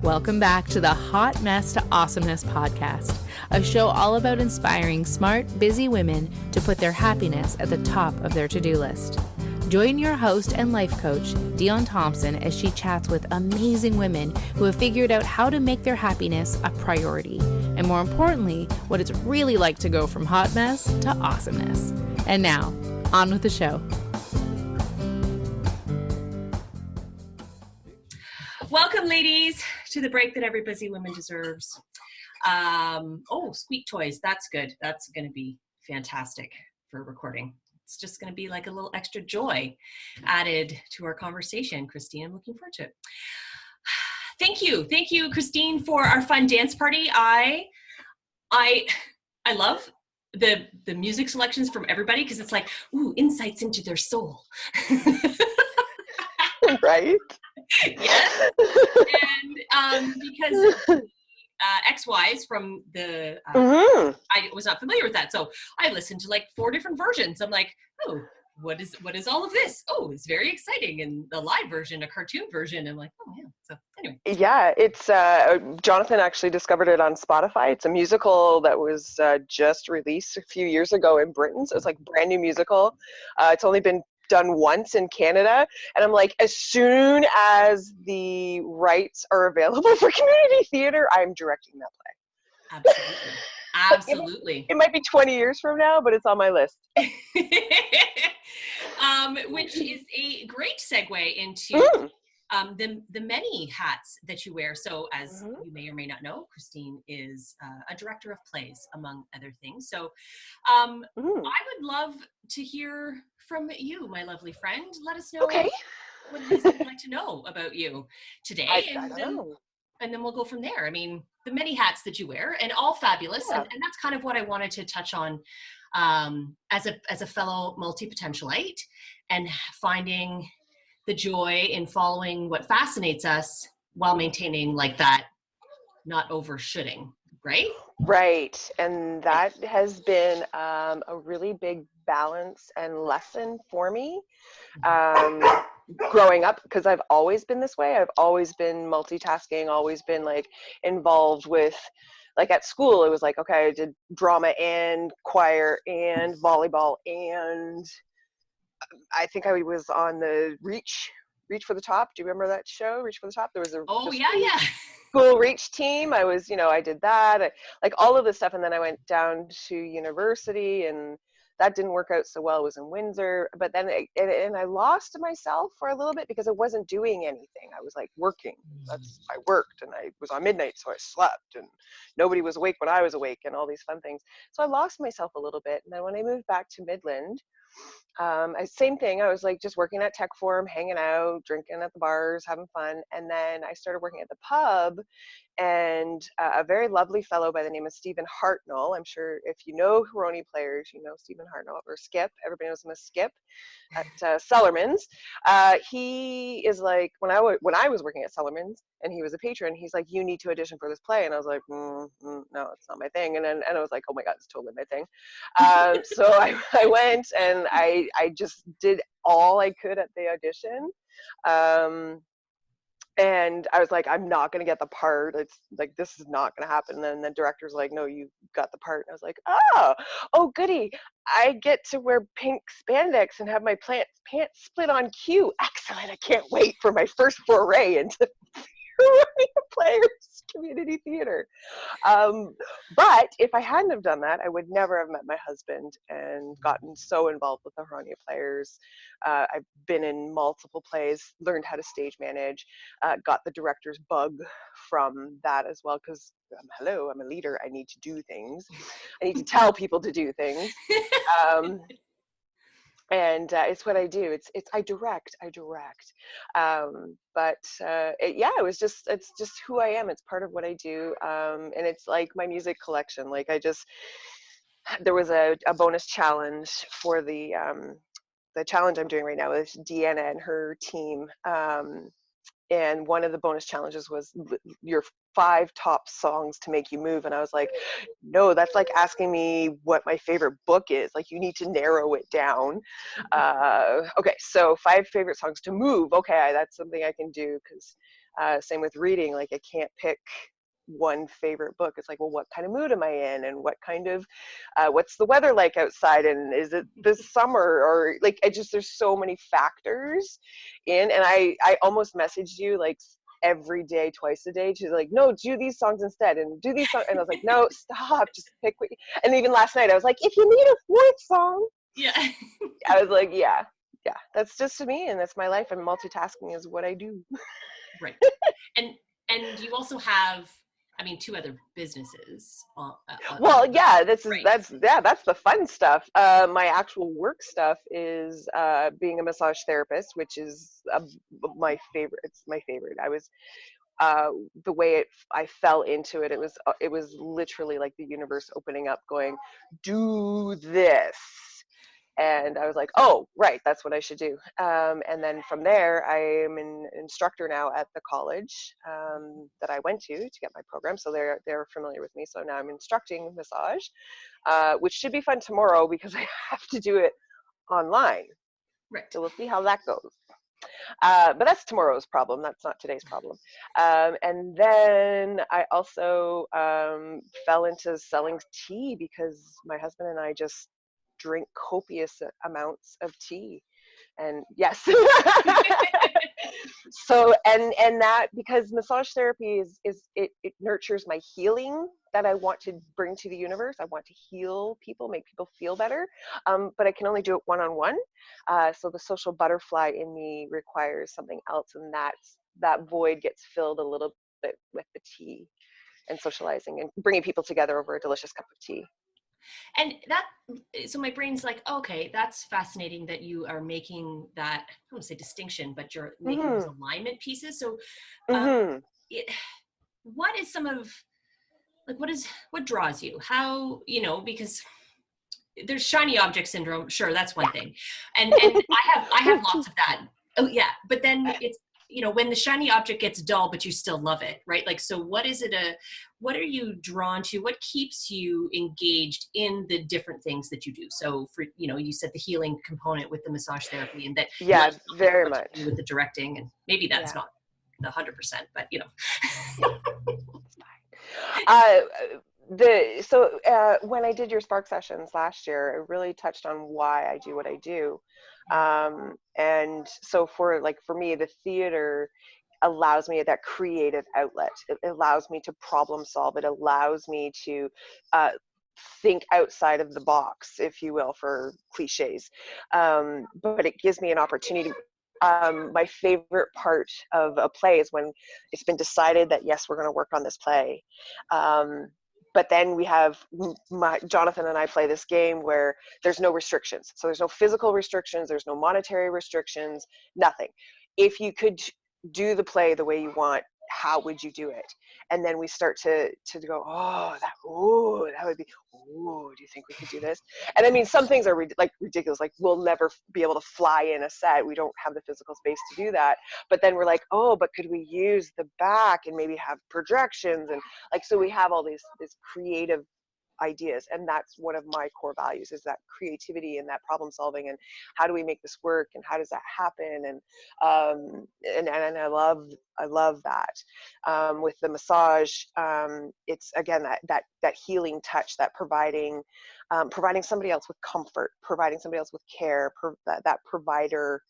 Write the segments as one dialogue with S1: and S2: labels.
S1: Welcome back to the Hot Mess to Awesomeness podcast, a show all about inspiring smart, busy women to put their happiness at the top of their to-do list. Join your host and life coach, Dion Thompson, as she chats with amazing women who have figured out how to make their happiness a priority, and more importantly, what it's really like to go from hot mess to awesomeness. And now, on with the show.
S2: Welcome, ladies, to the break that every busy woman deserves. Squeak toys. That's good. That's going to be fantastic for recording. It's just going to be like a little extra joy added to our conversation. Christine, I'm looking forward to it. Thank you, Christine, for our fun dance party. I love the music selections from everybody because it's like, ooh, insights into their soul.
S3: Right?
S2: Yes. And because XYs from the I was not familiar with that, so I listened to like 4 different versions. I'm like, oh, what is all of this? Oh, it's very exciting. And the live version, a cartoon version. I'm like, oh yeah. So anyway.
S3: Yeah, it's Jonathan actually discovered it on Spotify. It's a musical that was just released a few years ago in Britain. So it's like a brand new musical. It's only been done once in Canada, and I'm like, as soon as the rights are available for community theater, I'm directing that play.
S2: Absolutely.
S3: It might be 20 years from now, but it's on my list.
S2: Which is a great segue into the many hats that you wear. So as you may or may not know, Christine is a director of plays, among other things. So I would love to hear from you, my lovely friend. Let us know what it is you'd like to know about you today. And then we'll go from there. I mean, the many hats that you wear, and all fabulous. Yeah. And that's kind of what I wanted to touch on as a fellow multi-potentialite, and finding the joy in following what fascinates us while maintaining like that not overshooting, right?
S3: Right. And that has been a really big balance and lesson for me growing up, because I've always been this way. I've always been multitasking, always been like involved with, like at school, it was like, okay, I did drama and choir and volleyball, and I think I was on the Reach for the Top. Do you remember that show, Reach for the Top? There was a school Reach team. I was, I did that, like all of this stuff. And then I went down to university, and that didn't work out so well. It was in Windsor, but then I lost myself for a little bit because I wasn't doing anything. I was like working. I worked, and I was on midnight, so I slept, and nobody was awake when I was awake, and all these fun things. So I lost myself a little bit. And then when I moved back to Midland, same thing. I was like just working at Tech Forum, hanging out, drinking at the bars, having fun. And then I started working at the pub, and a very lovely fellow by the name of Stephen Hartnell. I'm sure if you know Huroni players, you know Stephen Hartnell, or Skip. Everybody knows him as Skip at Sellerman's. He is like, when I was working at Sellerman's and he was a patron, he's like, you need to audition for this play. And I was like, no, it's not my thing. And I was like, oh my God, it's totally my thing. So I went, and I just did all I could at the audition. And I was like, I'm not going to get the part. It's like, this is not going to happen. And then the director's like, no, you got the part. And I was like, oh, goody. I get to wear pink spandex and have my pants split on cue. Excellent. I can't wait for my first foray into players community theater. But if I hadn't have done that, I would never have met my husband and gotten so involved with the Huroni players. I've been in multiple plays, learned how to stage manage, got the director's bug from that as well, because I'm a leader. I need to do things. I need to tell people to do things. And it's what I do. It's I direct. It's just who I am. It's part of what I do. And it's like my music collection. Like there was a bonus challenge for the challenge I'm doing right now with Deanna and her team. And one of the bonus challenges was your 5 top songs to make you move. And I was like, no, that's like asking me what my favorite book is. Like, you need to narrow it down. Okay, so 5 favorite songs to move. Okay, that's something I can do, because Same with reading. Like I can't pick one favorite book. It's like, well, what kind of mood am I in, and what kind of what's the weather like outside, and is it this summer, or like there's so many factors in. And I almost messaged you like every day, twice a day, to like, no, do these songs instead, and do these songs. And I was like, no, stop, just pick what and even last night I was like, if you need a fourth song,
S2: Yeah.
S3: I was like, yeah, that's just me, and that's my life, and multitasking is what I do.
S2: Right. And you also have, I mean, 2 other businesses.
S3: Well, yeah,
S2: Right.
S3: that's the fun stuff. My actual work stuff is being a massage therapist, which is my favorite. It's my favorite. I was the way I fell into it. It was literally like the universe opening up, going, do this. And I was like, oh, right, that's what I should do. And then from there, I am an instructor now at the college that I went to get my program. So they're familiar with me. So now I'm instructing massage, which should be fun tomorrow because I have to do it online.
S2: Right.
S3: So we'll see how that goes. But that's tomorrow's problem. That's not today's problem. And then I also fell into selling tea because my husband and I just drink copious amounts of tea. And yes. So and that, because massage therapy it nurtures my healing that I want to bring to the universe. I want to heal people, make people feel better, but I can only do it one-on-one. So the social butterfly in me requires something else, and that void gets filled a little bit with the tea and socializing and bringing people together over a delicious cup of tea.
S2: And so my brain's like, okay, that's fascinating that you are making that, I don't want to say distinction, but you're making those alignment pieces. So what is some of, like, what draws you? How, because there's shiny object syndrome. Sure, that's one thing. And I have lots of that. Oh yeah. But then it's, when the shiny object gets dull, but you still love it, right? Like, so what are you drawn to? What keeps you engaged in the different things that you do? So for, you said the healing component with the massage therapy, and that
S3: very much
S2: with the directing, and maybe that's not the 100%, but
S3: when I did your Spark sessions last year, it really touched on why I do what I do. And so for me, the theater allows me that creative outlet. It allows me to problem solve. It allows me to think outside of the box, if you will, for cliches. But it gives me an opportunity. My favorite part of a play is when it's been decided that, yes, we're going to work on this play. But then we have Jonathan and I play this game where there's no restrictions. So there's no physical restrictions. There's no monetary restrictions, nothing. If you could do the play the way you want, how would you do it? And then we start to go, that would be, do you think we could do this? And I mean, some things are ridiculous. Like, we'll never be able to fly in a set. We don't have the physical space to do that. But then we're like, but could we use the back and maybe have projections? And so we have all these creative ideas, and that's one of my core values, is that creativity and that problem solving, and how do we make this work, and how does that happen? And I love that. With the massage, it's again that healing touch, that providing somebody else with comfort, providing somebody else with care. That provider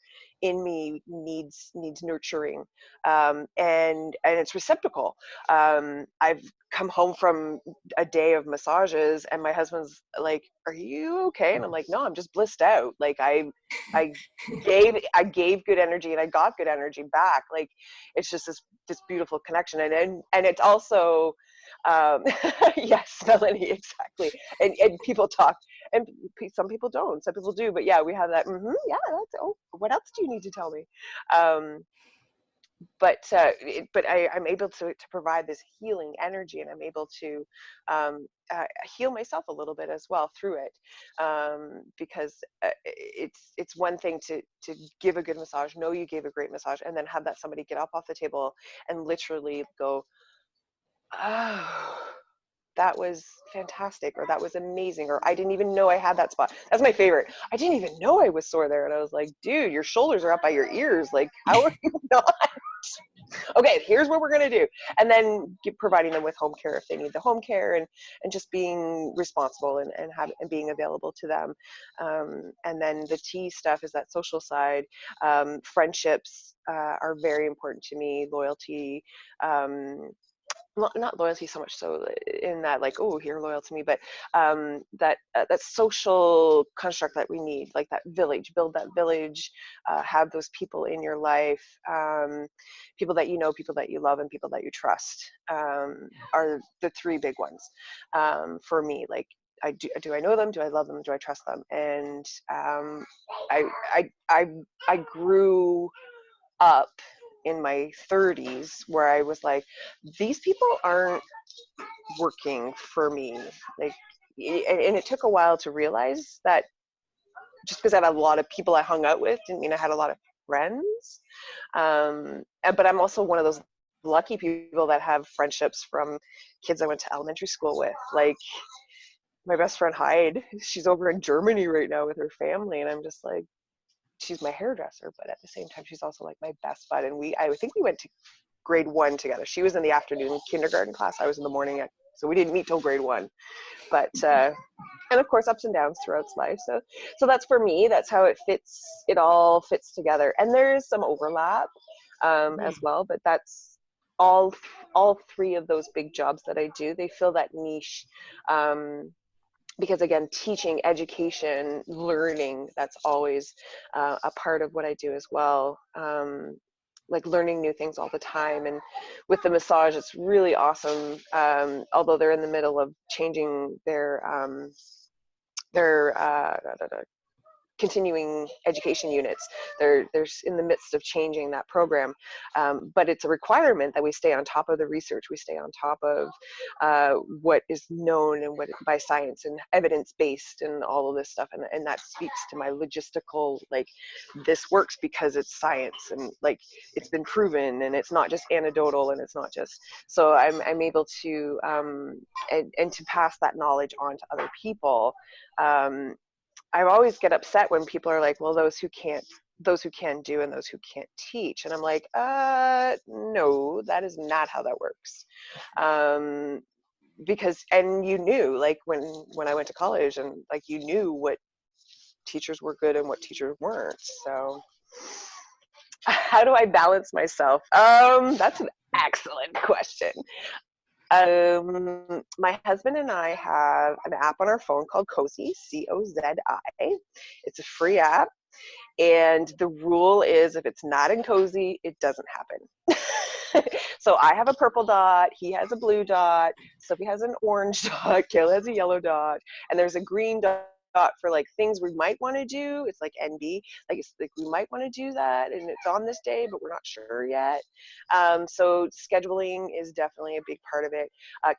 S3: in me needs nurturing, and it's reciprocal. I've come home from a day of massages, and my husband's like, "Are you okay?" And I'm like, "No, I'm just blissed out. Like I gave good energy, and I got good energy back. Like, it's just this beautiful connection." And it's also yes, Melanie, exactly. And people talk, and some people don't, some people do, but yeah, we have that. What else do you need to tell me? But I'm able to provide this healing energy, and I'm able to heal myself a little bit as well through it, because it's one thing to give a good massage, know you gave a great massage, and then have that somebody get up off the table and literally go, oh, that was fantastic, or that was amazing, or I didn't even know I had that spot. That's my favorite. I didn't even know I was sore there. And I was like, dude, your shoulders are up by your ears. Like, how are you not? Okay, here's what we're going to do. And then providing them with home care if they need the home care, and just being responsible and being available to them. And then the tea stuff is that social side. Friendships are very important to me. Loyalty, not loyalty so much so in that like, oh, you're loyal to me, but that social construct that we need, like that village, build that village, have those people in your life, people that you know, people that you love, and people that you trust, are the three big ones for me. Like, do I know them? Do I love them? Do I trust them? And I grew up in my 30s where I was like, these people aren't working for me. Like, and it took a while to realize that just because I had a lot of people I hung out with didn't mean I had a lot of friends. But I'm also one of those lucky people that have friendships from kids I went to elementary school with. Like, my best friend Hyde, she's over in Germany right now with her family, and I'm just like, she's my hairdresser, but at the same time, she's also like my best bud. And I think we went to grade 1 together. She was in the afternoon kindergarten class. I was in the morning. So we didn't meet till grade 1. But, and of course, ups and downs throughout life. So that's for me. That's how it fits. It all fits together. And there's some overlap as well. But that's all three of those big jobs that I do. They fill that niche. Because again, teaching, education, learning, that's always a part of what I do as well. Like learning new things all the time. And with the massage, it's really awesome. Although they're in the middle of changing their continuing education units. They're in the midst of changing that program, but it's a requirement that we stay on top of the research. We stay on top of what is known and what by science and evidence-based and all of this stuff, and that speaks to my logistical, like, this works because it's science and like it's been proven, and it's not just anecdotal, and it's not just, so I'm able to and to pass that knowledge on to other people. I always get upset when people are like, well, those who can do and those who can't teach. And I'm like, no, that is not how that works. Because, and you knew, like when I went to college, and like, you knew what teachers were good and what teachers weren't. So how do I balance myself? That's an excellent question. My husband and I have an app on our phone called Cozy, C-O-Z-I. It's a free app, and the rule is if it's not in Cozy, it doesn't happen. So I have a purple dot, he has a blue dot, Sophie has an orange dot, Kayla has a yellow dot, and there's a green dot for like things we might want to do. It's like NB, like it's like we might want to do that, and it's on this day, but we're not sure yet. So scheduling is definitely a big part of it.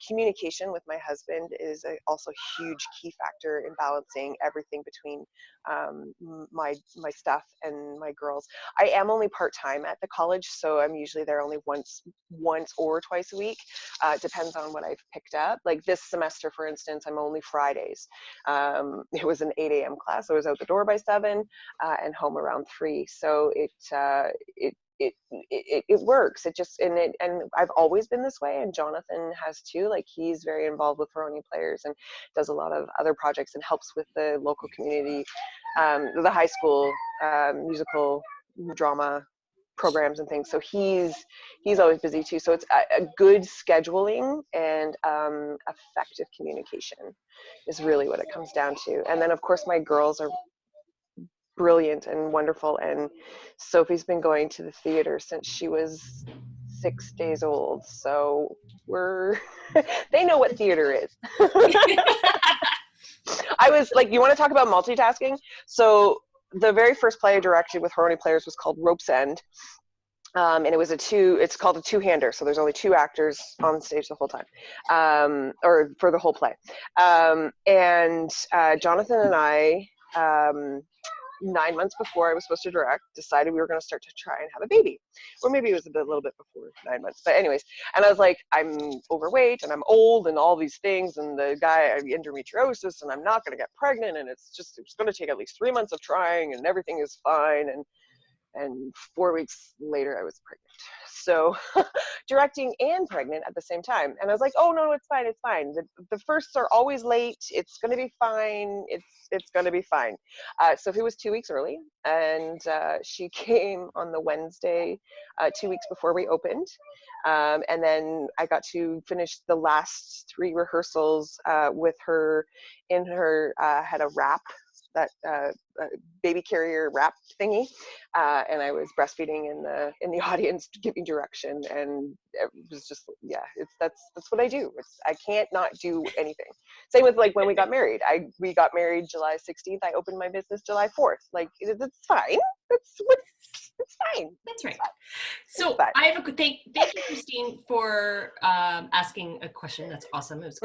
S3: Communication with my husband is also a huge key factor in balancing everything between my stuff and my girls. I am only part-time at the college, so I'm usually there only once or twice a week. It depends on what I've picked up. Like this semester, for instance, I'm only Fridays. It was an 8 a.m. class. I was out the door by 7 and home around 3. So it works. It just, and I've always been this way, and Jonathan has too. Like, he's very involved with Ferroni Players and does a lot of other projects and helps with the local community, the high school musical drama programs and things. So he's always busy too. So it's a good scheduling and effective communication is really what it comes down to. And then of course my girls are brilliant and wonderful, and Sophie's been going to the theater since she was 6 days old, so they know what theater is. I was like, you want to talk about multitasking? So the very first play I directed with Ferroni Players was called Rope's End. And it's called a two-hander. So there's only 2 actors on stage the whole time, or for the whole play. And Jonathan and I 9 months before I was supposed to direct, decided we were going to start to try and have a baby. Or maybe it was a little bit before 9 months. But anyways, and I was like, I'm overweight and I'm old and all these things. And the guy, I have endometriosis and I'm not going to get pregnant. And it's going to take at least 3 months of trying and everything is fine. And 4 weeks later, I was pregnant. So directing and pregnant at the same time. And I was like, oh, no, it's fine. It's fine. The firsts are always late. It's going to be fine. It's going to be fine. So he was 2 weeks early. And she came on the Wednesday, 2 weeks before we opened. And then I got to finish the last 3 rehearsals with her in her, had a wrap, that baby carrier wrap thingy, and I was breastfeeding in the audience, giving direction, and it was just, yeah, that's what I do. I can't not do anything. Same with like when we got married. We got married July 16th. I opened my business July 4th. Like it's fine. It's fine.
S2: That's right. So I have a thank you, Christine, for asking a question. That's awesome. It was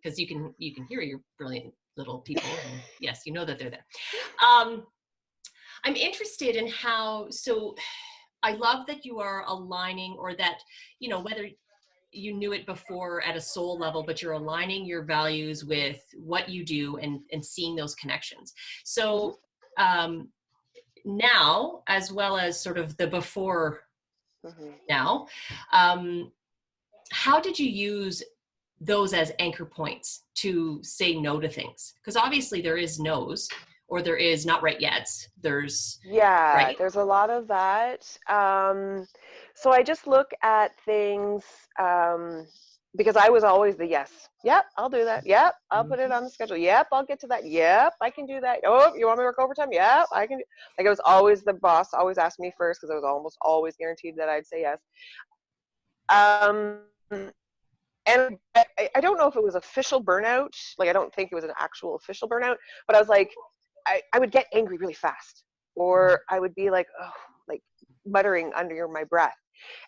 S2: because you can hear your brilliant little people, and yes, you know that they're there. I'm interested in how, so I love that you are aligning, or that, you know, whether you knew it before at a soul level, but you're aligning your values with what you do and seeing those connections. So now, as well as sort of the before now, how did you use those as anchor points to say no to things? Because obviously there is no's, or there is not right yet. There's right?
S3: There's a lot of that. So I just look at things because I was always the yes. Yep, I'll do that. Yep, I'll put it on the schedule. Yep, I'll get to that. Yep, I can do that. Oh, you want me to work overtime? Yep, I can. Like I was always the boss. Always asked me first because I was almost always guaranteed that I'd say yes. And I don't know if it was official burnout. Like, I don't think it was an actual official burnout, but I was like, I would get angry really fast, or I would be like, oh, like muttering under my breath.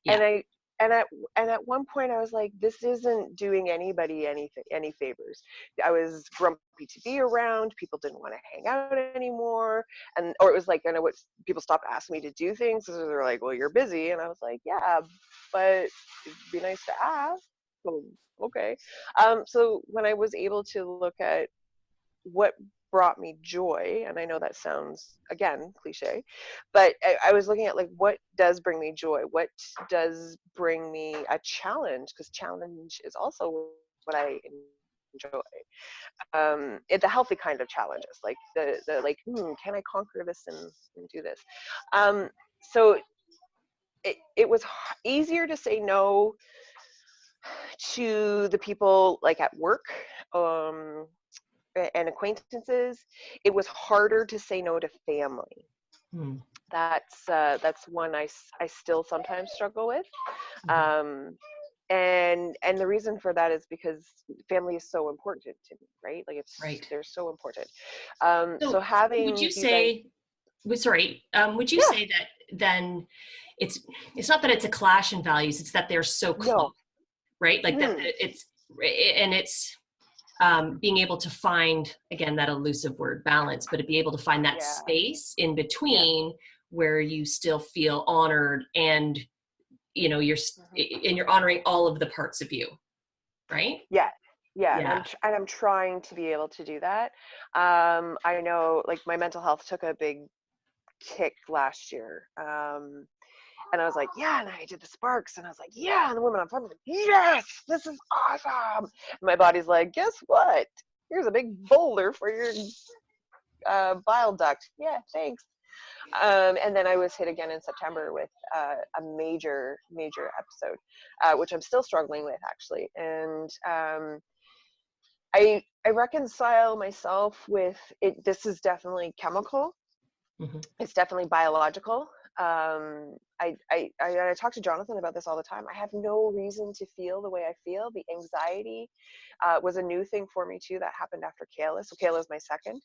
S3: Yeah. And at one point I was like, this isn't doing anybody any favors. I was grumpy to be around. People didn't want to hang out anymore. Or it was like, what people stopped asking me to do things. So they're like, well, you're busy. And I was like, yeah, but it'd be nice to ask. Well, okay. So when I was able to look at what brought me joy, and I know that sounds, again, cliche, but I was looking at like, what does bring me joy? What does bring me a challenge? Because challenge is also what I enjoy. It's a healthy kind of challenges, like the like, can I conquer this and do this? So it was easier to say no to the people like at work and acquaintances. It was harder to say no to family. That's one I still sometimes struggle with. And the reason for that is because family is so important to me, right? Like they're so important. So having,
S2: would you say, would you say that then it's not that it's a clash in values, it's that they're so close, right? Like that it's being able to find, again, that elusive word balance, but to be able to find that space in between where you still feel honored and, you know, you're honoring all of the parts of you, right?
S3: And I'm trying to be able to do that. I know, like, my mental health took a big kick last year. And I was like, yeah, and I did the sparks, and I was like, yeah, and the women on front of me, yes, this is awesome. And my body's like, guess what? Here's a big boulder for your bile duct. Yeah, thanks. And then I was hit again in September with a major episode, which I'm still struggling with, actually. And I reconcile myself with it. This is definitely chemical. It's definitely biological. I talk to Jonathan about this all the time. I have no reason to feel the way I feel. The anxiety was a new thing for me too. That happened after Kayla. So Kayla is my second.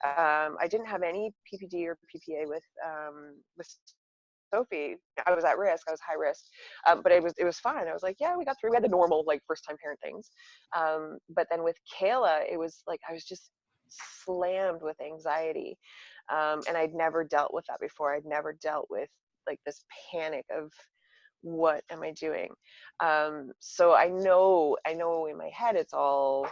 S3: I didn't have any PPD or PPA with Sophie. I was at risk. I was high risk, but it was fine. I was like, yeah, we got through. We had the normal like first time parent things. But then with Kayla, it was like I was just slammed with anxiety. And I'd never dealt with that before. I'd never dealt with like this panic of what am I doing? So I know in my head it's all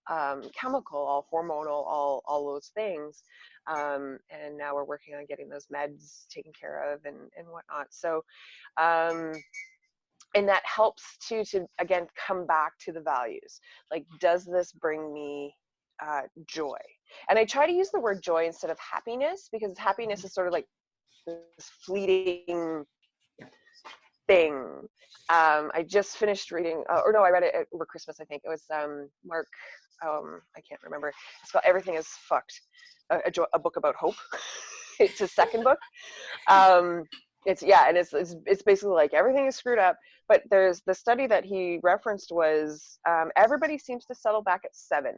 S3: chemical, all hormonal, all those things. And now we're working on getting those meds taken care of and whatnot. So, and that helps too, to again, come back to the values. Like, does this bring me joy? And I try to use the word joy instead of happiness, because happiness is sort of like this fleeting thing. I just finished reading, or no, I read it over Christmas, I think. It was Mark, I can't remember. It's called Everything is Fucked, a book about hope. It's his second book. It's basically like everything is screwed up, but there's the study that he referenced was everybody seems to settle back at 7.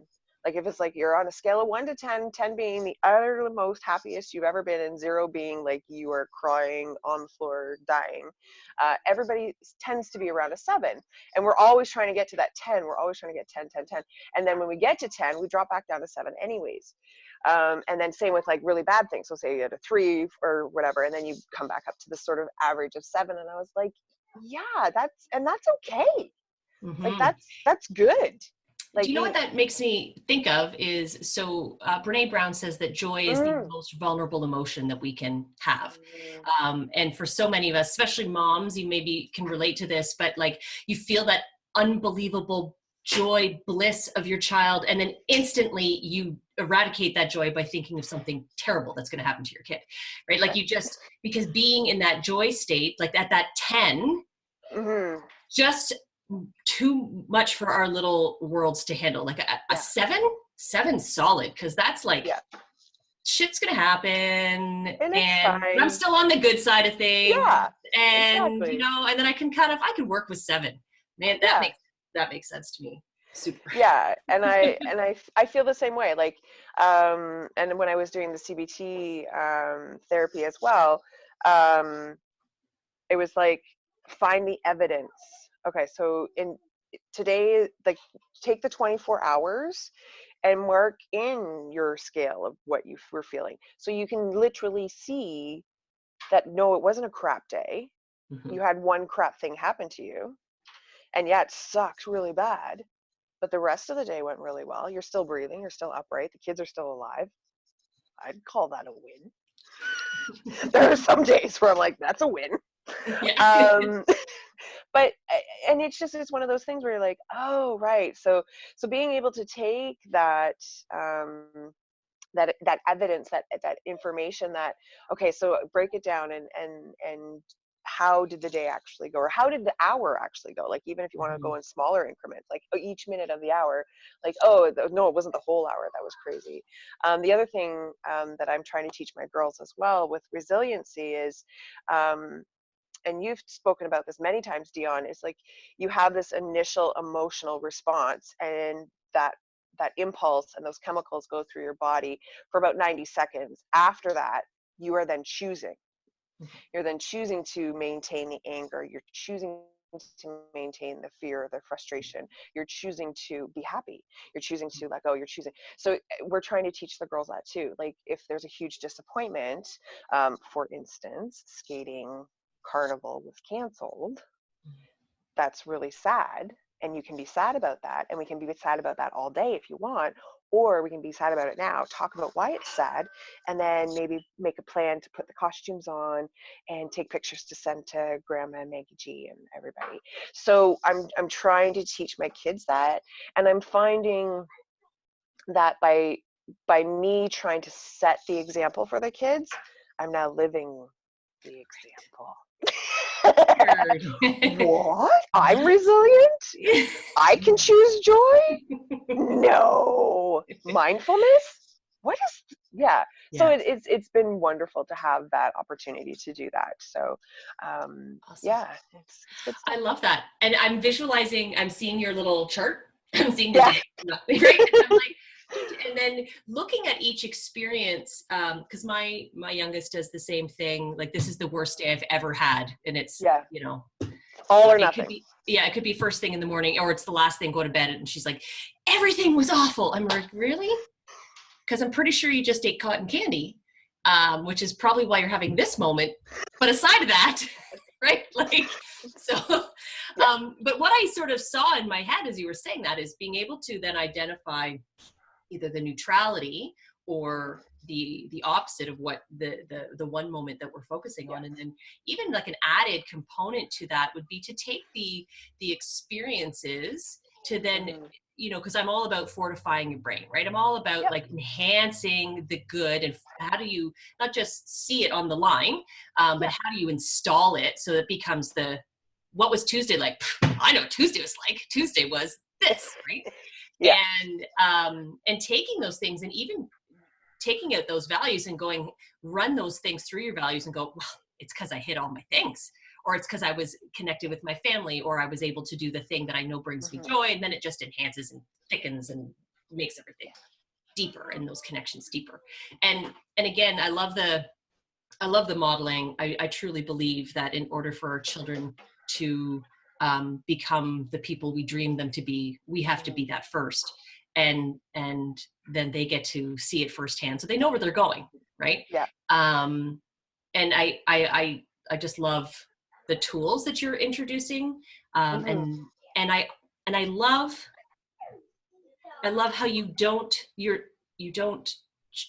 S3: Like if it's like you're on a scale of 1 to 10, 10 being the uttermost happiest you've ever been, and 0 being like you are crying on the floor dying, everybody tends to be around a 7. And we're always trying to get to that 10. We're always trying to get 10, 10, 10. And then when we get to 10, we drop back down to 7 anyways. And then same with like really bad things. So say you had a 3 or whatever, and then you come back up to this sort of average of 7. And I was like, yeah, that's okay.
S2: Mm-hmm.
S3: Like that's good. Like,
S2: do you know what that makes me think of is, so Brene Brown says that joy is the most vulnerable emotion that we can have. And for so many of us, especially moms, you maybe can relate to this, but like you feel that unbelievable joy, bliss of your child, and then instantly you eradicate that joy by thinking of something terrible that's going to happen to your kid, right? Like you just, because being in that joy state, like at that 10, just too much for our little worlds to handle. Like a 7 solid, because that's like shit's gonna happen, and I'm still on the good side of things. And you know, and then I can work with 7. Man, that makes sense to me. Super.
S3: Yeah, and I feel the same way. Like, and when I was doing the CBT therapy as well, it was like, find the evidence. Okay, so in today, like, take the 24 hours and mark in your scale of what you were feeling, so you can literally see that no, it wasn't a crap day. You had one crap thing happen to you, and yeah, it sucked really bad, but the rest of the day went really well. You're still breathing, you're still upright, the kids are still alive. I'd call that a win. There are some days where I'm like, that's a win. But, and it's one of those things where you're like, oh, right. So being able to take that, that evidence, that information, that, okay, so break it down and how did the day actually go, or how did the hour actually go? Like, even if you want to go in smaller increments, like each minute of the hour, like, oh, no, it wasn't the whole hour. That was crazy. The other thing that I'm trying to teach my girls as well with resiliency is, and you've spoken about this many times, Dion, is like you have this initial emotional response, and that impulse and those chemicals go through your body for about 90 seconds. After that, you are then choosing. You're then choosing to maintain the anger. You're choosing to maintain the fear, the frustration. You're choosing to be happy. You're choosing to let go. You're choosing. So we're trying to teach the girls that too. Like, if there's a huge disappointment, for instance, skating carnival was canceled, that's really sad, and you can be sad about that, and we can be sad about that all day if you want, or we can be sad about it now, talk about why it's sad, and then maybe make a plan to put the costumes on and take pictures to send to Grandma and Maggie G and everybody. So I'm trying to teach my kids that, and I'm finding that by me trying to set the example for the kids, I'm now living the example. What? I'm resilient? I can choose joy? No. Mindfulness? What is, so it's been wonderful to have that opportunity to do that. So awesome. It's good stuff.
S2: I love that. And I'm visualizing, I'm seeing your little chart. I'm seeing the day, right? And I'm like, and then looking at each experience, because my youngest does the same thing. Like, this is the worst day I've ever had, and it's you know,
S3: all or nothing.
S2: It could be first thing in the morning, or it's the last thing, go to bed, and she's like, everything was awful. I'm like, really? Because I'm pretty sure you just ate cotton candy, which is probably why you're having this moment. But aside of that, right? Like, so, but what I sort of saw in my head as you were saying that is being able to then identify either the neutrality or the opposite of what the one moment that we're focusing on. And then even like an added component to that would be to take the experiences to then, you know, because I'm all about fortifying your brain, right? I'm all about like enhancing the good, and how do you not just see it on the line, but how do you install it so it becomes what was Tuesday like? I know what Tuesday was like. Tuesday was this, right? And taking those things and even taking out those values and going, run those things through your values and go, well, it's because I hit all my things, or it's because I was connected with my family, or I was able to do the thing that I know brings me joy. And then it just enhances and thickens and makes everything deeper and those connections deeper. And again, I love the modeling. I truly believe that in order for our children to become the people we dream them to be, we have to be that first. And then they get to see it firsthand, so they know where they're going, right? And I just love the tools that you're introducing, and I love how you don't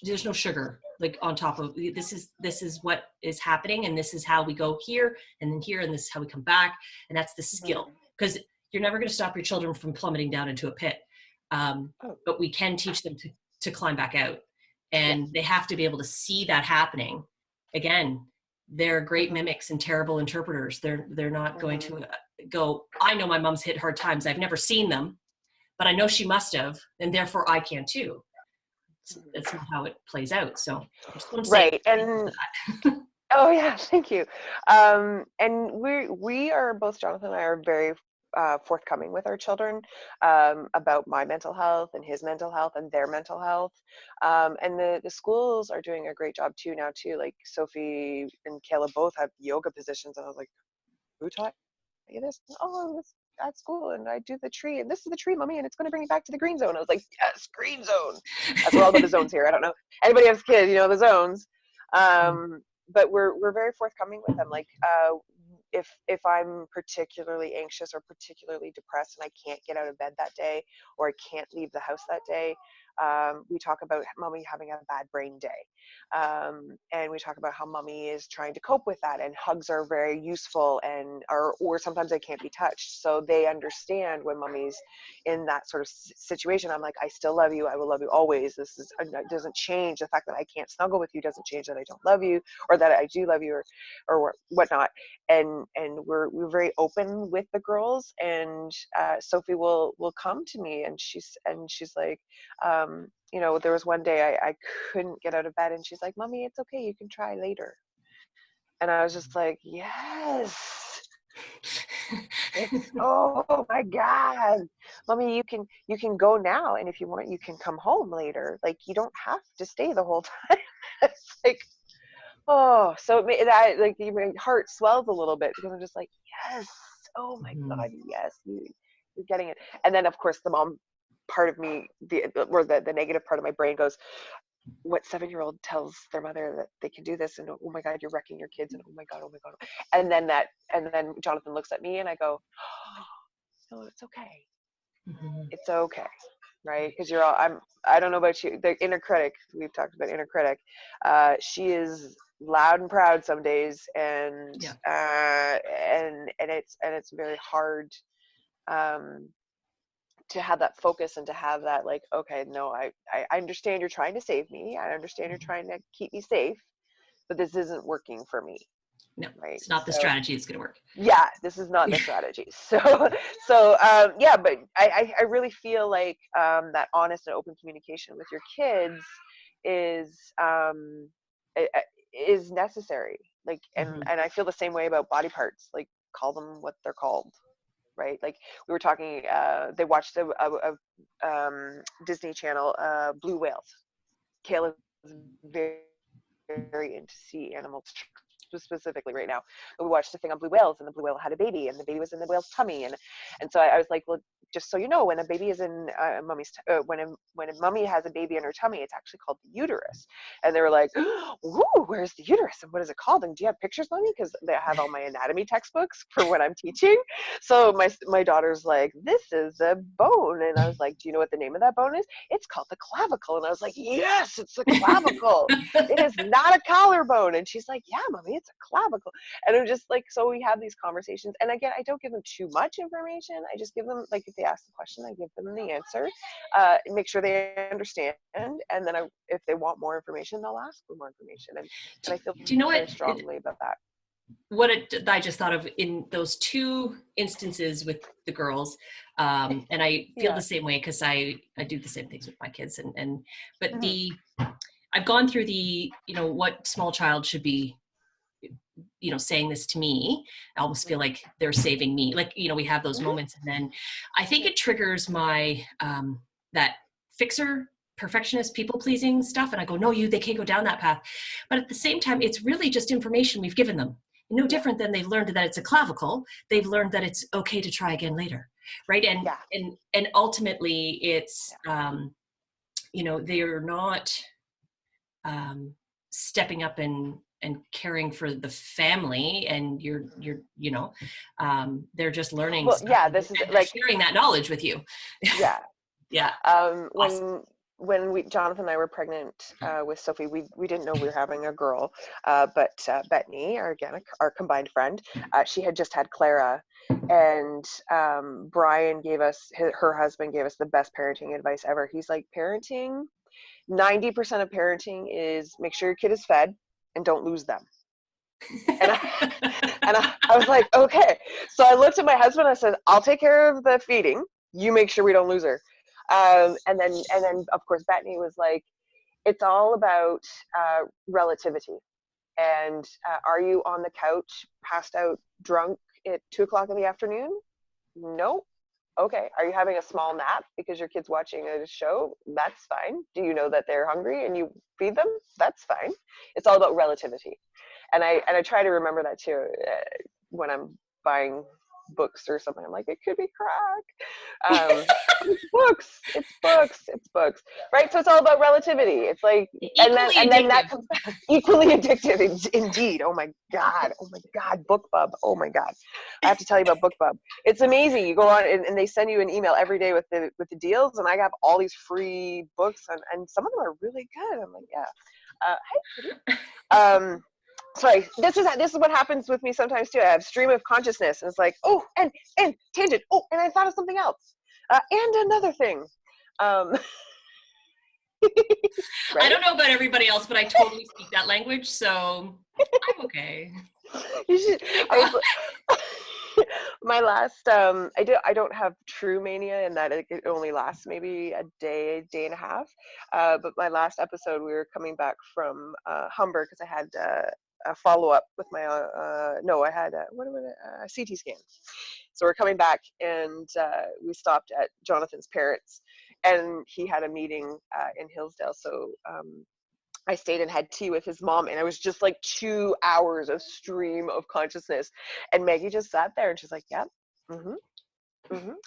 S2: there's no sugar like on top of this is what is happening, and this is how we go here and then here, and this is how we come back, and that's the skill, because you're never going to stop your children from plummeting down into a pit. But we can teach them to climb back out, and they have to be able to see that happening. Again, they're great mimics and terrible interpreters. They're not going to go, I know my mom's hit hard times. I've never seen them, but I know she must have, and therefore I can too. That's not how it plays out. So I just want to say
S3: and oh yeah, thank you. And we are both, Jonathan and I are very forthcoming with our children about my mental health and his mental health and their mental health. And the schools are doing a great job too now too. Like Sophie and Kayla both have yoga positions, and I was like, who taught you this? Oh, this at school, and I do the tree, and this is the tree, mommy, and it's going to bring you back to the green zone. I was like, yes, green zone. That's we're all about the zones here. I don't know anybody has kids, you know, the zones. But we're very forthcoming with them. Like if I'm particularly anxious or particularly depressed and I can't get out of bed that day, or I can't leave the house that day, we talk about mommy having a bad brain day. And we talk about how mommy is trying to cope with that, and hugs are very useful, and or sometimes they can't be touched. So they understand when mommy's in that sort of situation. I'm like, I still love you. I will love you always. This is, it doesn't change. The fact that I can't snuggle with you doesn't change that I don't love you, or that I do love you, or whatnot. And we're very open with the girls. And Sophie will come to me, and she's like, you know, there was one day I couldn't get out of bed, and she's like, mommy, it's okay, you can try later. And I was just like, yes. Oh my God, mommy, you can go now, and if you want, you can come home later. Like, you don't have to stay the whole time. It's like, oh, so that, like, my heart swells a little bit, because I'm just like, yes, oh my God, yes, you're getting it. And then of course the mom part of me, the negative part of my brain goes, what 7-year-old tells their mother that they can do this, and oh my God, you're wrecking your kids, and oh my God, and then Jonathan looks at me, and I go, oh, no, it's okay. It's okay, right? Because I don't know about you, the inner critic, we've talked about inner critic, she is loud and proud some days, and it's very hard to have that focus, and to have that, like, okay, no, I understand you're trying to save me. I understand you're trying to keep me safe, but this isn't working for me.
S2: No,
S3: right?
S2: It's not the strategy that's going to work.
S3: Yeah, this is not the strategy. So yeah, but I really feel like that honest and open communication with your kids is necessary. Like, and I feel the same way about body parts. Like, call them what they're called. Right, like we were talking. They watched a Disney Channel, Blue Whales. Kayla's very, very into sea animals, specifically right now. And we watched the thing on blue whales, and the blue whale had a baby, and the baby was in the whale's tummy, and so I was like, well, just so you know, when a baby is in mommy's, when a mummy has a baby in her tummy, it's actually called the uterus. And they were like, ooh, where's the uterus? And what is it called? And do you have pictures, mommy? Because they have all my anatomy textbooks for when I'm teaching. So my daughter's like, this is a bone. And I was like, do you know what the name of that bone is? It's called the clavicle. And I was like, yes, it's the clavicle. It is not a collarbone. And she's like, yeah, mommy, it's a clavicle. And I'm just like, so we have these conversations. And again, I don't give them too much information. I just give them, like, if they ask the question, I give them the answer, make sure they understand. And then if they want more information, they'll ask for more information. And I feel
S2: Do you know
S3: very strongly about that.
S2: I just thought of in those two instances with the girls, and I feel the same way because I do the same things with my kids, but I've gone through what small child should be, saying this to me. I almost feel like they're saving me. Like, we have those moments, and then I think it triggers my that fixer, perfectionist, people-pleasing stuff, and I go, no, they can't go down that path. But at the same time, it's really just information we've given them. No different than they've learned that it's a clavicle. They've learned that it's okay to try again later, right? And ultimately, it's they're not stepping up and caring for the family, and they're just learning.
S3: Well, this is like
S2: sharing that knowledge with you.
S3: Yeah.
S2: Yeah.
S3: Awesome. When Jonathan and I were pregnant with Sophie, we didn't know we were having a girl, but Bethany, our combined friend, she had just had Clara, and Brian her husband gave us the best parenting advice ever. He's like, 90% of parenting is make sure your kid is fed and don't lose them. And I was like, okay. So I looked at my husband, I said, I'll take care of the feeding, you make sure we don't lose her. And then of course Bethany was like, it's all about relativity. And are you on the couch passed out drunk at 2:00 in the afternoon? No. Okay. Are you having a small nap because your kid's watching a show? That's fine. Do you know that they're hungry and you feed them? That's fine. It's all about relativity. And I try to remember that too when I'm buying books or something. I'm like, it could be crack. It's books, right? So it's all about relativity. It's like, and then that comes back, equally addictive, indeed. Oh my god, BookBub. Oh my god, I have to tell you about BookBub. It's amazing. You go on and they send you an email every day with the deals, and I have all these free books, and some of them are really good. I'm like, yeah. Hi, Kitty. Sorry, this is what happens with me sometimes too. I have stream of consciousness, and it's like, oh, and tangent. Oh, and I thought of something else, and another thing. Right?
S2: I don't know about everybody else, but I totally speak that language, so I'm okay.
S3: You should. My last, I don't have true mania in that it only lasts maybe a day and a half. But my last episode, we were coming back from Humber because I had a follow-up with my I had a CT scan. So we're coming back, and we stopped at Jonathan's parents, and he had a meeting in Hillsdale. So I stayed and had tea with his mom, and I was just like 2 hours of stream of consciousness. And Maggie just sat there, and she's like, "Yep,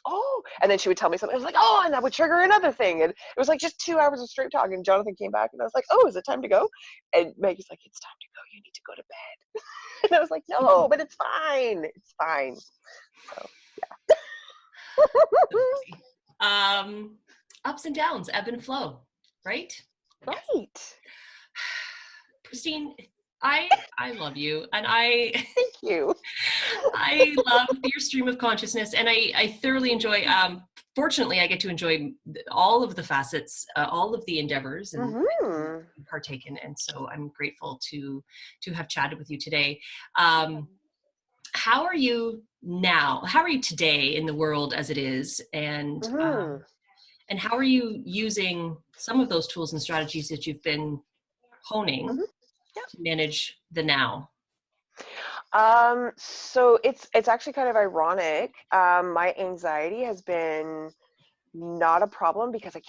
S3: oh," and then she would tell me something. I was like, "Oh," and that would trigger another thing. And it was like just 2 hours of straight talk. And Jonathan came back, and I was like, "Oh, is it time to go?" And Maggie's like, "It's time to go. You need to go to bed." And I was like, "No, but it's fine. It's fine." So yeah.
S2: Ups and downs, ebb and flow, right?
S3: Right.
S2: Christine, I love you, and
S3: thank you.
S2: I love your stream of consciousness, and I thoroughly enjoy. Fortunately, I get to enjoy all of the facets, all of the endeavors, and partake in. And so I'm grateful to have chatted with you today. How are you now? How are you today in the world as it is, and how are you using some of those tools and strategies that you've been honing to manage the now?
S3: So it's actually kind of ironic. My anxiety has been not a problem because I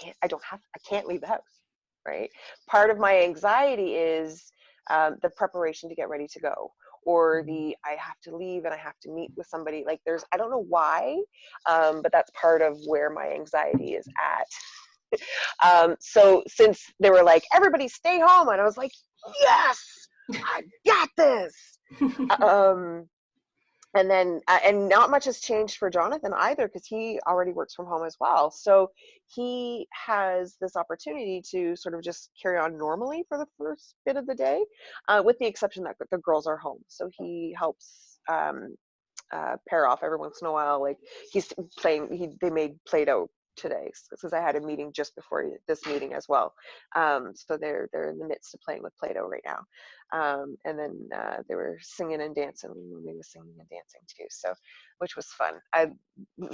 S3: can't leave the house, right? Part of my anxiety is the preparation to get ready to go, or the I have to leave and I have to meet with somebody. Like I don't know why, but that's part of where my anxiety is at. So since they were like, everybody stay home, and I was like, yes, I got this. And then, and not much has changed for Jonathan either, because he already works from home as well. So he has this opportunity to sort of just carry on normally for the first bit of the day, with the exception that the girls are home. So he helps pair off every once in a while. Like he's playing, they made Play-Doh today because I had a meeting just before this meeting as well. So they're in the midst of playing with Play-Doh right now. And then they were singing and dancing. Mommy was singing and dancing too, so which was fun.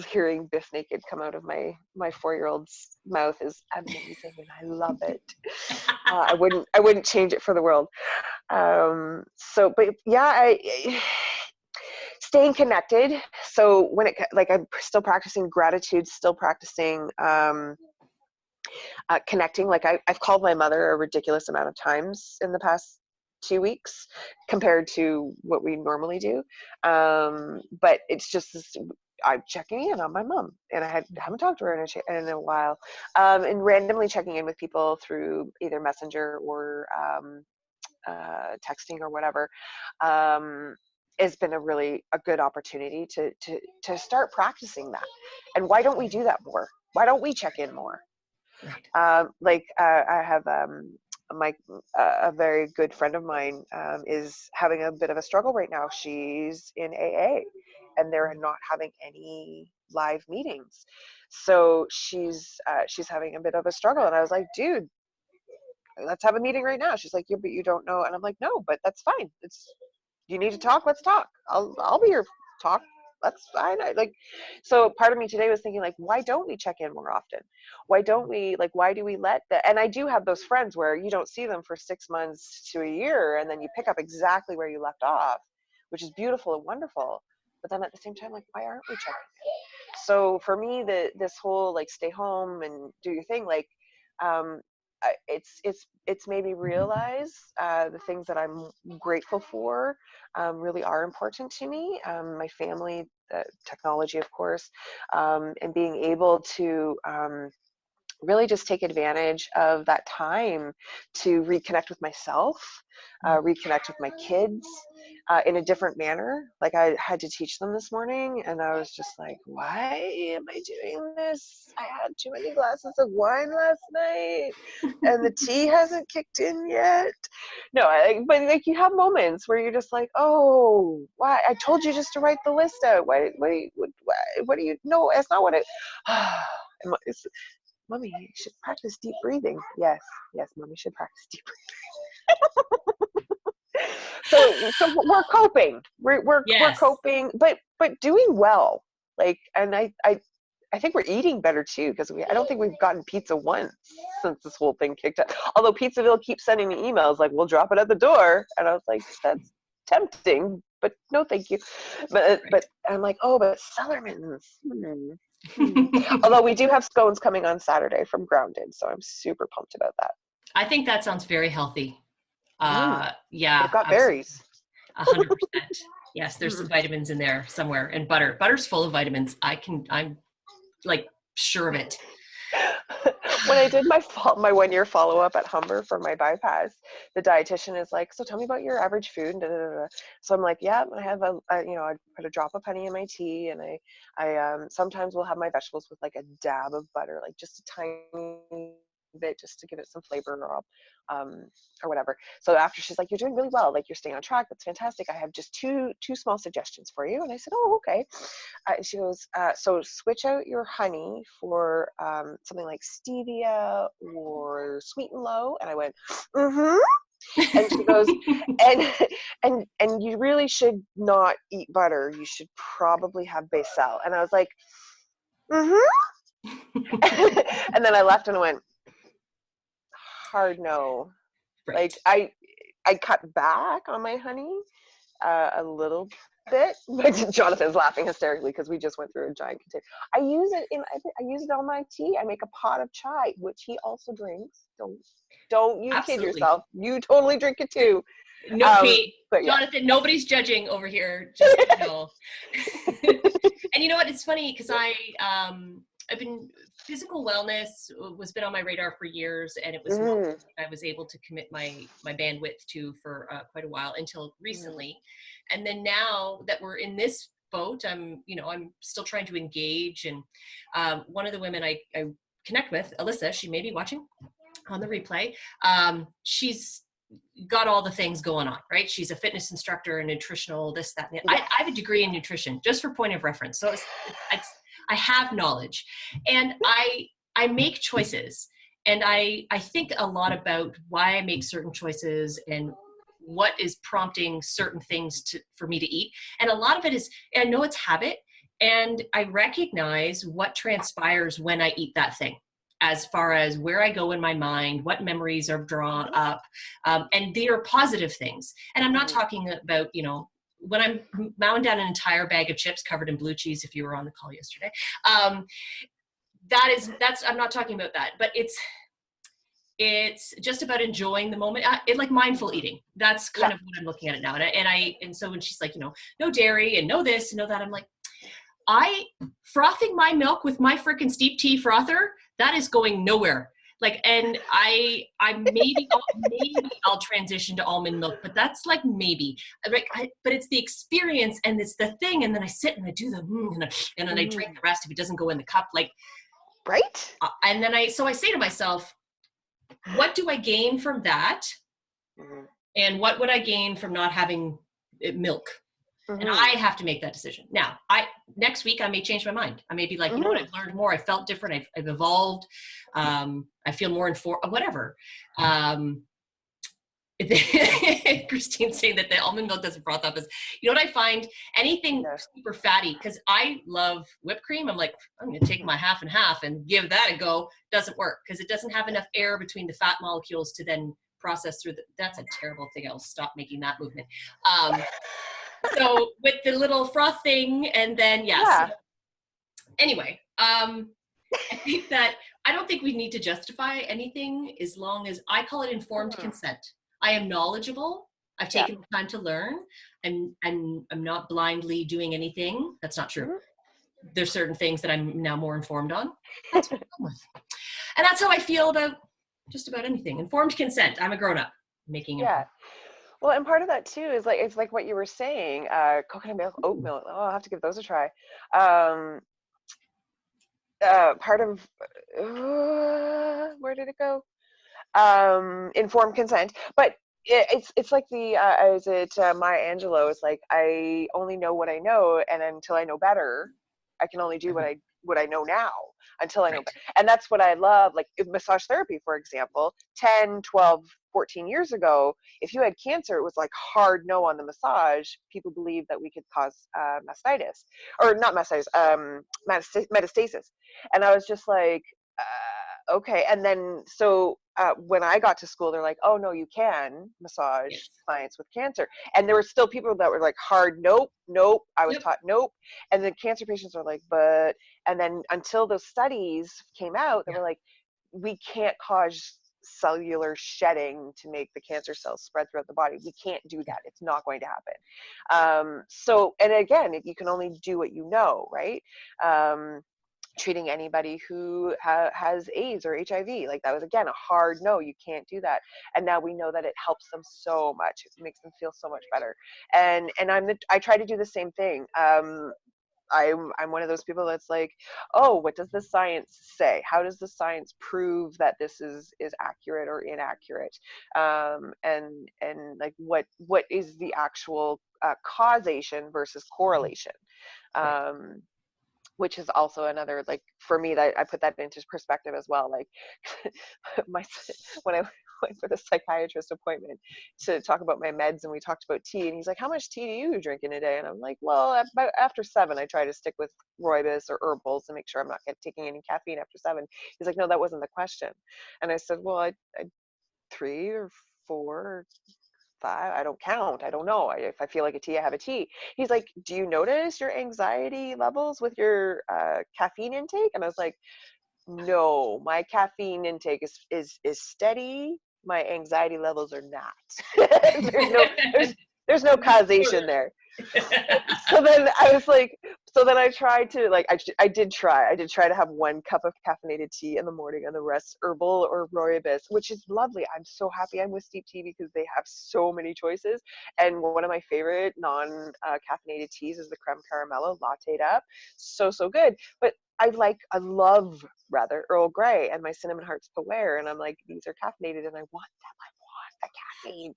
S3: Hearing Biff Naked come out of my 4-year-old's mouth is amazing, and I love it. I wouldn't change it for the world. So, but yeah, staying connected. So when I'm still practicing gratitude, still practicing connecting. Like I've called my mother a ridiculous amount of times in the past 2 weeks compared to what we normally do. But it's just I'm checking in on my mom, and I haven't talked to her in a while, and randomly checking in with people through either Messenger or texting or whatever. Has been a good opportunity to start practicing that. And why don't we do that more? Why don't we check in more?
S2: Right.
S3: I have a very good friend of mine is having a bit of a struggle right now. She's in AA, and they're not having any live meetings, so she's having a bit of a struggle. And I was like, dude, let's have a meeting right now. She's like, yeah, but you don't know. And I'm like, no, but that's fine. You need to talk, let's talk. I'll be your talk. That's fine. So part of me today was thinking, like, why don't we check in more often? Why don't we, why do we let that? And I do have those friends where you don't see them for 6 months to a year, and then you pick up exactly where you left off, which is beautiful and wonderful. But then at the same time, why aren't we checking in? So for me, this whole stay home and do your thing, it's made me realize the things that I'm grateful for really are important to me. My family, technology, of course, and being able to really just take advantage of that time to reconnect with myself, reconnect with my kids in a different manner. Like I had to teach them this morning, and I was just like, why am I doing this? I had too many glasses of wine last night, and the tea hasn't kicked in yet. No, but you have moments where you're just like, oh, why? I told you just to write the list out. Why do you? No, that's not what it. Mommy, you should practice deep breathing. Yes, Mommy should practice deep breathing. So we're coping. We're coping, but doing well. And I think we're eating better too, because I don't think we've gotten pizza once since this whole thing kicked up. Although Pizzaville keeps sending me emails like, we'll drop it at the door, and I was like, that's tempting, but no, thank you. But I'm like, oh, but Sellerman's. Although we do have scones coming on Saturday from Grounded, so I'm super pumped about that.
S2: I think that sounds very healthy.
S3: Yeah,
S2: they've
S3: got berries.
S2: 100%. Yes, there's some vitamins in there somewhere, and butter's full of vitamins. I'm sure of it.
S3: When I did my 1-year follow-up at Humber for my bypass, the dietitian is like, so tell me about your average food. So I'm like, yeah, I have I put a drop of honey in my tea, and I sometimes will have my vegetables with a dab of butter, just a tiny bit, just to give it some flavor, or whatever. So after, she's like, you're doing really well, you're staying on track, that's fantastic. I have just two small suggestions for you. And I said, oh, okay. And she goes, so switch out your honey for something like stevia or sweet and low. And I went, and she goes, and you really should not eat butter, you should probably have basil. And I was like, and then I left and I went, hard no.
S2: Right.
S3: I cut back on my honey a little bit. Jonathan's laughing hysterically because we just went through a giant container. I use it on my tea. I make a pot of chai, which he also drinks. Don't you kid yourself. You totally drink it too.
S2: No, hey,
S3: but yeah.
S2: Jonathan, nobody's judging over here. Just, you know. And you know what? It's funny because I've been physical wellness was been on my radar for years, and it was not something I was able to commit my bandwidth to for quite a while until recently. And then now that we're in this boat, I'm still trying to engage. And one of the women I connect with, Alyssa, she may be watching on the replay. She's got all the things going on, right? She's a fitness instructor, a nutritional, this, that, and I have a degree in nutrition, just for point of reference. So I have knowledge, and I make choices, and I think a lot about why I make certain choices and what is prompting certain things for me to eat. And a lot of it is, I know it's habit, and I recognize what transpires when I eat that thing, as far as where I go in my mind, what memories are drawn up, and they are positive things. And I'm not talking about, when I'm mowing down an entire bag of chips covered in blue cheese, if you were on the call yesterday, I'm not talking about that, but it's just about enjoying the moment. Like mindful eating. That's kind of what I'm looking at it now. And so when she's like, no dairy and no this and no that, I'm like, frothing my milk with my freaking steep tea frother, that is going nowhere. Like, and I maybe I'll transition to almond milk, but that's like maybe. But it's the experience and it's the thing, and then I sit and I do the and then I drink the rest if it doesn't go in the cup, like.
S3: Right.
S2: And then I say to myself, what do I gain from that, and what would I gain from not having milk? And I have to make that decision. Now, next week I may change my mind. I may be like, you know what, I've learned more. I felt different. I've evolved. I feel more informed, whatever. Christine's saying that the almond milk doesn't froth up. You know what I find? Anything super fatty, because I love whipped cream. I'm like, I'm going to take my half and half and give that a go. Doesn't work because it doesn't have enough air between the fat molecules to then process through. That's a terrible thing. I'll stop making that movement. So with the little froth thing, and then So anyway, I think that I don't think we need to justify anything as long as I call it informed consent. I am knowledgeable. I've taken the time to learn, and I'm not blindly doing anything. That's not true. There's certain things that I'm now more informed on. That's what I'm with. And that's how I feel about just about anything. Informed consent. I'm a grown-up making it.
S3: Well, and part of that too is like, it's like what you were saying, coconut milk, oat milk. Oh, I'll have to give those a try. Part of, where did it go? Informed consent. But it's like Maya Angelou is like, I only know what I know, and until I know better, I can only do what I know now until I know better. And that's what I love. Like massage therapy, for example, 10, 12, 14 years ago, if you had cancer, it was like hard no on the massage. People believed that we could cause mastitis, or not mastitis, metastasis. And I was just like, okay. And then so when I got to school, they're like, oh no, you can massage clients with cancer. And there were still people that were like hard nope. I was taught nope. And the cancer patients are like, but, and then until those studies came out, they were like, we can't cause cellular shedding to make the cancer cells spread throughout the body. We can't do that. It's not going to happen. So, and again, you can only do what you know, right? Treating anybody who has AIDS or HIV, like that was again a hard no. You can't do that. And now we know that it helps them so much. It makes them feel so much better. And I try to do the same thing. I'm one of those people that's like, oh, what does the science say? How does the science prove that this is accurate or inaccurate? And like what is the actual causation versus correlation? Which is also another, like, for me, that I put that into perspective as well. Like when I went for the psychiatrist appointment to talk about my meds, and we talked about tea, and he's like, how much tea do you drink in a day? And I'm like, well, about after 7, I try to stick with rooibos or herbals and make sure I'm not taking any caffeine after 7. He's like, no, that wasn't the question. And I said, well, I 3 or 4 or 5, I don't count. I don't know. If I feel like a tea, I have a tea. He's like, do you notice your anxiety levels with your caffeine intake? And I was like, no, my caffeine intake is steady my anxiety levels are not. there's no causation there. So then I was like, so then I tried to like, I did try to have 1 cup of caffeinated tea in the morning and the rest herbal or rooibos, which is lovely. I'm so happy I'm with Steep Tea because they have so many choices. And one of my favorite non-caffeinated teas is the creme caramello latte'd up. So good. But I love rather Earl Grey and my cinnamon hearts Pu'er, and I'm like, these are caffeinated and I want them. I want the caffeine.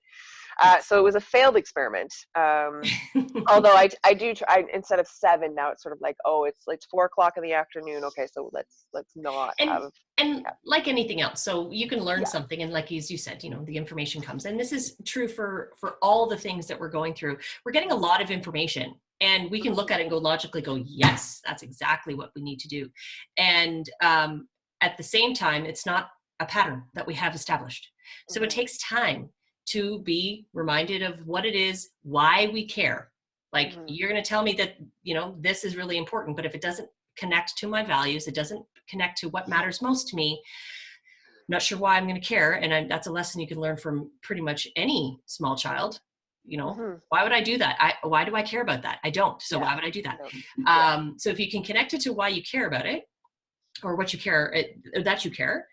S3: So it was a failed experiment. Although I do try, instead of 7 now it's sort of like, oh, it's 4 o'clock in the afternoon. Okay, so let's not have.
S2: And like anything else, so you can learn
S3: Yeah.
S2: something, and like as you said, the information comes, and this is true for all the things that we're going through. We're getting a lot of information, and we can look at it and logically go, yes, that's exactly what we need to do. And at the same time, it's not a pattern that we have established. So it takes time to be reminded of what it is, why we care. Like, you're going to tell me that, this is really important, but if it doesn't connect to my values, it doesn't connect to what matters most to me, I'm not sure why I'm going to care. And that's a lesson you can learn from pretty much any small child. Why would I do that? Why do I care about that? I don't. So why would I do that? So if you can connect it to why you care about it, or what you care, that you care,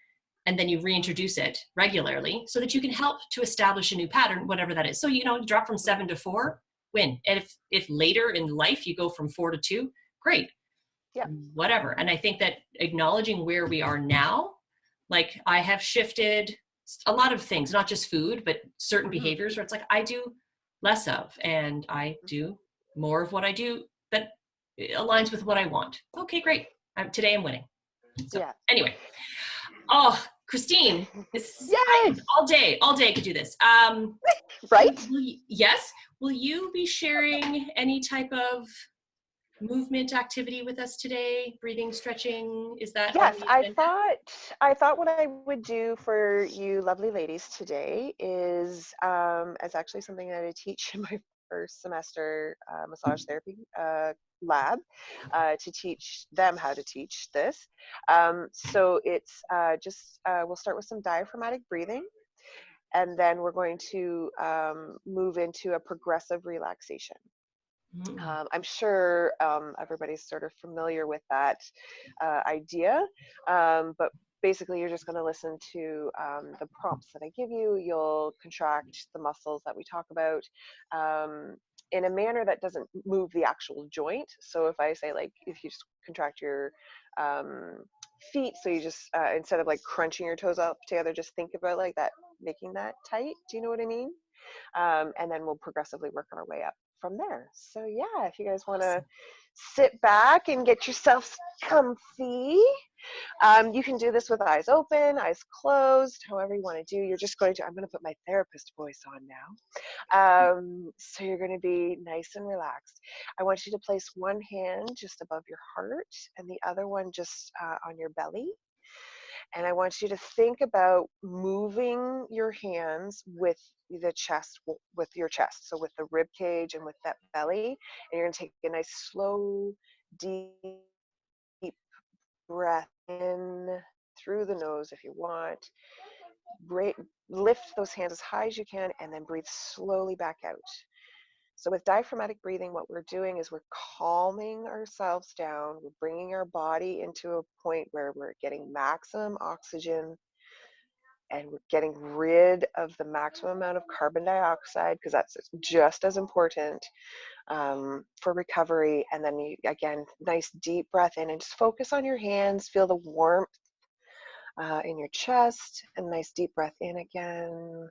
S2: and then you reintroduce it regularly so that you can help to establish a new pattern, whatever that is. So, drop from 7 to 4, win. And if later in life you go from 4 to 2, great.
S3: Yeah.
S2: Whatever. And I think that acknowledging where we are now, like I have shifted a lot of things, not just food, but certain behaviors where it's like I do less of, and I do more of what I do that aligns with what I want. Okay, great. Today I'm winning. So anyway, Christine, all day could do this.
S3: Right?
S2: Yes. Will you be sharing any type of movement activity with us today? Breathing, stretching? Is that?
S3: Yes, I thought what I would do for you lovely ladies today is as actually something that I teach in my first semester massage therapy lab to teach them how to teach this. So it's we'll start with some diaphragmatic breathing, and then we're going to move into a progressive relaxation. I'm sure everybody's sort of familiar with that idea, but basically you're just going to listen to the prompts that I give you. You'll contract the muscles that we talk about in a manner that doesn't move the actual joint. So if I say, like, if you just contract your feet, so you just instead of like crunching your toes up together, just think about like that, making that tight. Do you know what I mean? And then we'll progressively work on our way up from there. So yeah, if you guys want to sit back and get yourself comfy, you can do this with eyes open, eyes closed, however you want to do. You're just going to, I'm going to put my therapist voice on now. So you're going to be nice and relaxed. I want you to place one hand just above your heart and the other one just on your belly. And I want you to think about moving your hands with the chest, with your chest. So with the rib cage and with that belly. And you're going to take a nice slow, deep breath in through the nose if you want. Lift those hands as high as you can and then breathe slowly back out. So with diaphragmatic breathing, what we're doing is we're calming ourselves down. We're bringing our body into a point where we're getting maximum oxygen and we're getting rid of the maximum amount of carbon dioxide, because that's just as important for recovery. And then you, again, nice deep breath in and just focus on your hands. Feel the warmth in your chest, and nice deep breath in again.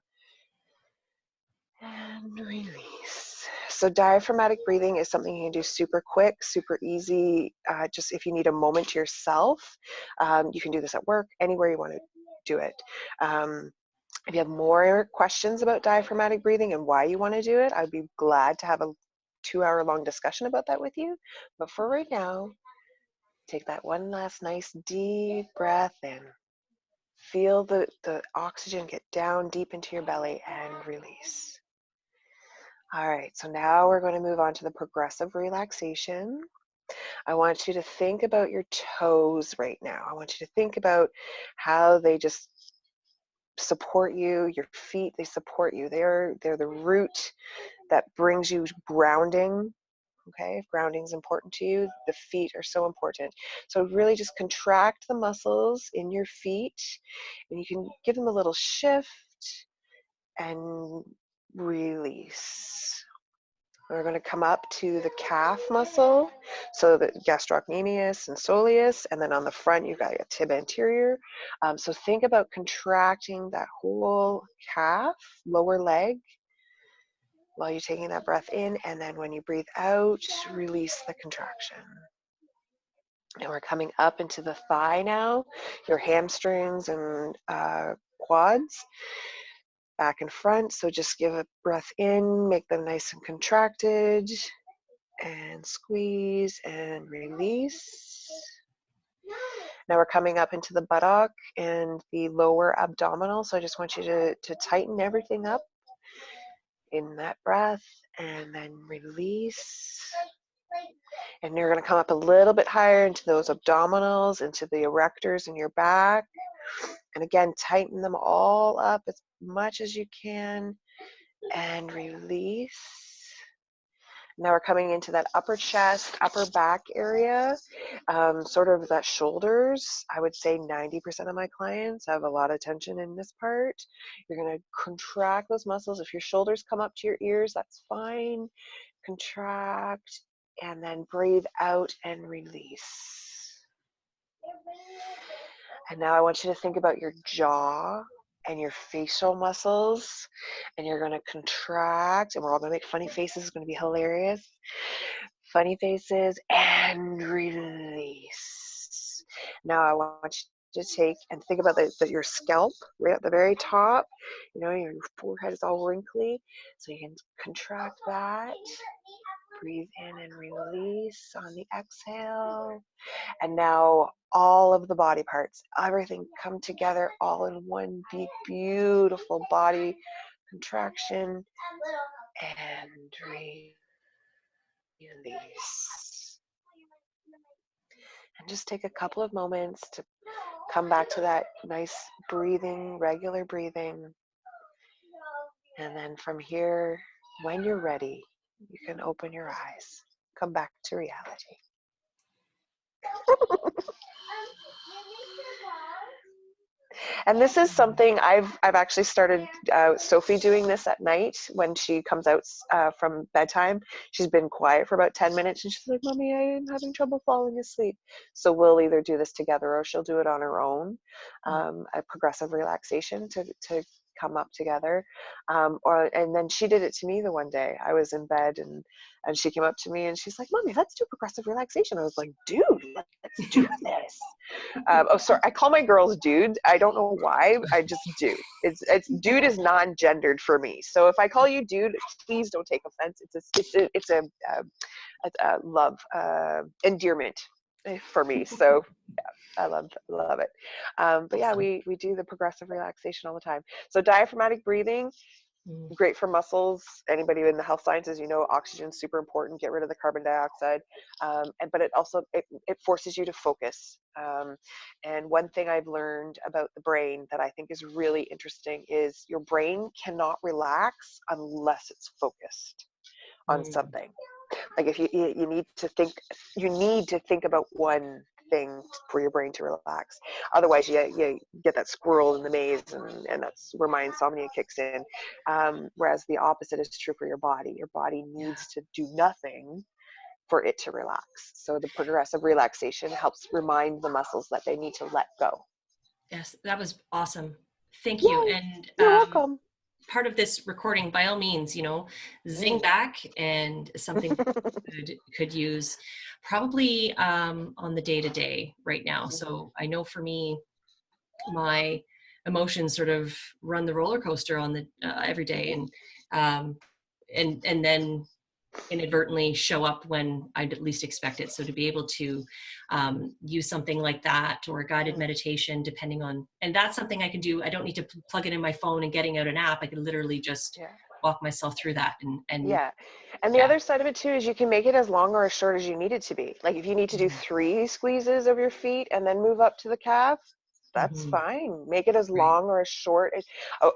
S3: And release. So diaphragmatic breathing is something you can do super quick, super easy. Just if you need a moment to yourself, you can do this at work, anywhere you want to do it. If you have more questions about diaphragmatic breathing and why you want to do it, I'd be glad to have a 2-hour-long discussion about that with you. But for right now, take that one last nice deep breath in. Feel the oxygen get down deep into your belly and release. All right, so now we're going to move on to the progressive relaxation. I want you to think about your toes right now. I want you to think about how they just support you. Your feet, they support you. They're the root that brings you grounding. Okay, if grounding is important to you, the feet are so important. So really just contract the muscles in your feet, and you can give them a little shift and release. We're going to come up to the calf muscle, so the gastrocnemius and soleus, and then on the front you've got your tib anterior. So think about contracting that whole calf, lower leg, while you're taking that breath in, and then when you breathe out, release the contraction. And we're coming up into the thigh now, your hamstrings and quads, back and front. So just give a breath in, make them nice and contracted, and squeeze and release. Now we're coming up into the buttock and the lower abdominal. So I just want you to tighten everything up in that breath, and then release. And you're going to come up a little bit higher into those abdominals, into the erectors in your back. And again, tighten them all up as much as you can, and release. Now we're coming into that upper chest, upper back area, sort of that shoulders. I would say 90% of my clients have a lot of tension in this part. You're going to contract those muscles. If your shoulders come up to your ears, that's fine. Contract, and then breathe out and release. And now I want you to think about your jaw and your facial muscles, and you're going to contract, and we're all going to make funny faces. It's going to be hilarious. Funny faces, and release. Now I want you to take and think about your scalp right at the very top. You know, your forehead is all wrinkly, so you can contract that. Breathe in and release on the exhale. And now all of the body parts, everything come together all in one big, beautiful body contraction, and release. And just take a couple of moments to come back to that nice breathing, regular breathing. And then from here, when you're ready, you can open your eyes. Come back to reality. And this is something I've actually started Sophie doing this at night when she comes out from bedtime. She's been quiet for about 10 minutes, and she's like, "Mommy, I'm having trouble falling asleep." So we'll either do this together, or she'll do it on her own, a progressive relaxation to come up together. And then she did it to me the one day. I was in bed, and she came up to me and she's like, "Mommy, let's do progressive relaxation." I was like, "Dude, let's do this." Oh, sorry. I call my girls dude. I don't know why. I just do. It's dude is non-gendered for me. So if I call you dude, please don't take offense. It's a love endearment for me. So yeah, I love it. But yeah, we do the progressive relaxation all the time. So diaphragmatic breathing, great for muscles. Anybody in the health sciences, you know, oxygen is super important. Get rid of the carbon dioxide. But it also it forces you to focus. And one thing I've learned about the brain that I think is really interesting is your brain cannot relax unless it's focused on something. Like if you need to think about one thing for your brain to relax. Otherwise, you get that squirrel in the maze, and that's where my insomnia kicks in. Whereas the opposite is true for your body. Your body needs to do nothing for it to relax. So the progressive relaxation helps remind the muscles that they need to let go.
S2: Yes, that was awesome. Thank you.
S3: Yay.
S2: And
S3: You're welcome.
S2: Part of this recording, by all means, you know, zing back, and something could use probably on the day-to-day right now. So I know for me, my emotions sort of run the roller coaster on the every day, and then inadvertently show up when I'd least expect it. So to be able to use something like that, or a guided meditation, depending on, and that's something I can do. I don't need to plug it in my phone and getting out an app. I can literally just walk myself through that. And
S3: the other side of it too is you can make it as long or as short as you need it to be. Like if you need to do 3 squeezes of your feet and then move up to the calf, that's fine. Make it as long or as short as,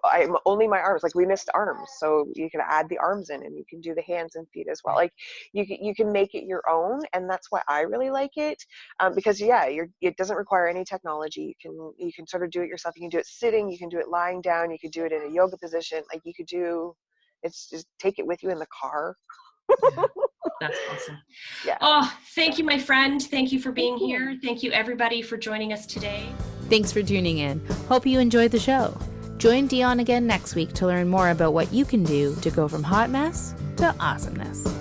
S3: I'm only my arms, like we missed arms, so you can add the arms in, and you can do the hands and feet as well. Like you can make it your own, and that's why I really like it, because it doesn't require any technology. You can sort of do it yourself. You can do it sitting, you can do it lying down, you could do it in a yoga position. Like you could do, it's just take it with you in the car.
S2: That's awesome.
S3: Yeah.
S2: Oh, thank you, my friend. Thank you for being here. Thank you, everybody, for joining us today.
S1: Thanks for tuning in. Hope you enjoyed the show. Join Dion again next week to learn more about what you can do to go from hot mess to awesomeness.